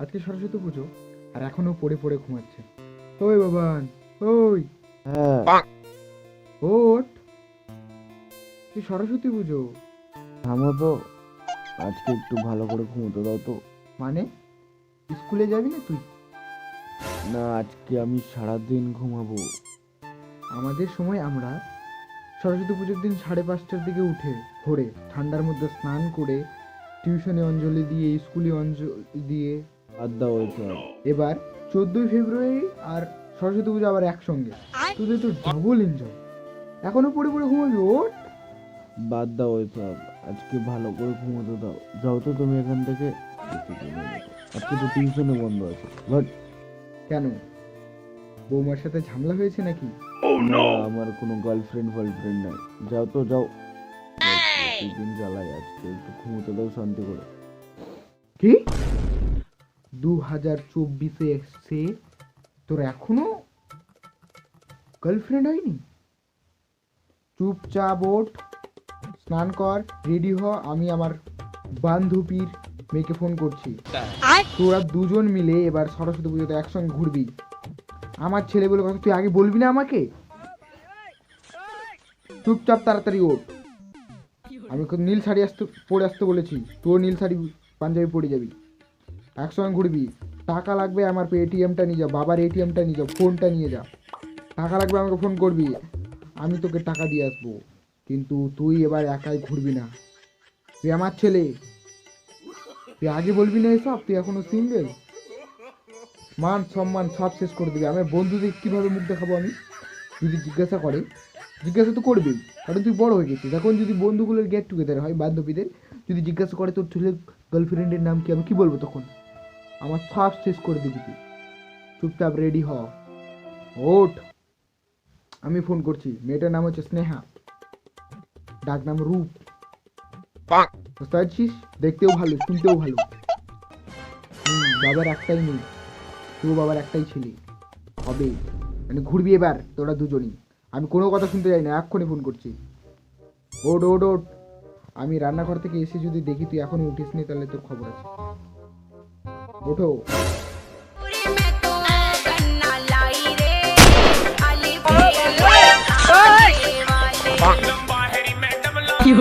আজকে সরস্বতী পুজো আর এখনো পড়ে পড়ে ঘুমাচ্ছে। ওই বাবান, ওই হ্যাঁ, ওঠ, কি সরস্বতী পুজো থামো তো। আজকে একটু ভালো করে ঘুমোতে দাও তো। মানে স্কুলে যাবি না তুই? না, আজকে আমি সারাদিন ঘুমাবো। আমাদের সময় আমরা সরস্বতী পুজোর দিন 5:30টার দিকে উঠে ভোরে ঠান্ডার মধ্যে স্নান করে টিউশনে অঞ্জলি দিয়ে স্কুলে অঞ্জলি দিয়ে বাদ দাও ওইসব। এবার 14ই ফেব্রুয়ারি আর সরস্বতী পুজো আবার একসঙ্গে, তোদের তো ডাবল এনজয়। এখনো পড়ে পড়ে ঘুমাবি? ওঠ। বাদ দাও ওইসব, আজকে ভালো করে ঘুমোতে দাও। যাও তো তুমি এখান থেকে। আজকে তো টিউশনে বন্ধ আছে। বাট কেন, বৌমার সাথে ঝামেলা হয়েছে নাকি? না, আমার কোনো গার্লফ্রেন্ড ফার্লফ্রেন্ড নাই। যাও তো যাও। প্রতিদিন জ্বালাই, আজকে একটু ঘুমোতে দাও শান্তি করে। কি 2024-এ এসছে, তোর এখনো গার্লফ্রেন্ড হয়নি? চুপচাপ ওঠ, স্নান কর, রেডি হ, আমি আমার বান্ধবীর মেয়েকে ফোন করছি। তোরা দুজন মিলে এবার সরস্বতী পুজোতে একসঙ্গে ঘুরবি। আমার ছেলে বলে কথা তুই আগে বলবি না আমাকে? চুপচাপ তাড়াতাড়ি ওঠ। আমি নীল শাড়ি পরে আসতে বলেছি, তোর নীল শাড়ি পাঞ্জাবি পরে যাবি, একসঙ্গে ঘুরবি। টাকা লাগবে, আমার এটিএমটা নিয়ে যা, বাবার এটিএমটা নিয়ে যা, ফোনটা নিয়ে যা। টাকা লাগবে আমাকে ফোন করবি, আমি তোকে টাকা দিয়ে আসবো। কিন্তু তুই এবার একাই ঘুরবি না, তুই আমার ছেলে, তুই আগে বলবি না এসব, তুই এখনো সিঙ্গেল। মান সম্মান সব শেষ করে দিবি। আমার বন্ধুদের কীভাবে মুখ দেখাবো আমি? যদি জিজ্ঞাসা করে, জিজ্ঞাসা তো করবেই, কারণ তুই বড় হয়ে গেছিস। এখন যদি বন্ধুগুলোর গেট টুগেদার হয়, বান্ধবীদের যদি জিজ্ঞাসা করে তোর ছেলে গার্লফ্রেন্ডের নাম কি, আমি কি বলবো তখন? আমার সব শেষ করে দিবি তুই। চুপচাপ রেডি হ, ওঠ। আমি ফোন করছি, মেয়েটার নাম হচ্ছে স্নেহা, ডাক নাম রূপ। বুঝতে পারছিস? দেখতেও ভালো, শুনতেও ভালো। বাবার একটাই মেয়ে, তুই বাবার একটাই ছেলে হবে। মানে ঘুরবি এবার তোরা দুজনই। আমি কোনো কথা শুনতে যাই না, এক্ষুনি ফোন করছি। ওঠ ওঠ ওঠ। আমি রান্নাঘর থেকে এসে যদি দেখি তুই এখনো উঠিস নি, তাহলে তোর খবর আছে। ওঠো। কি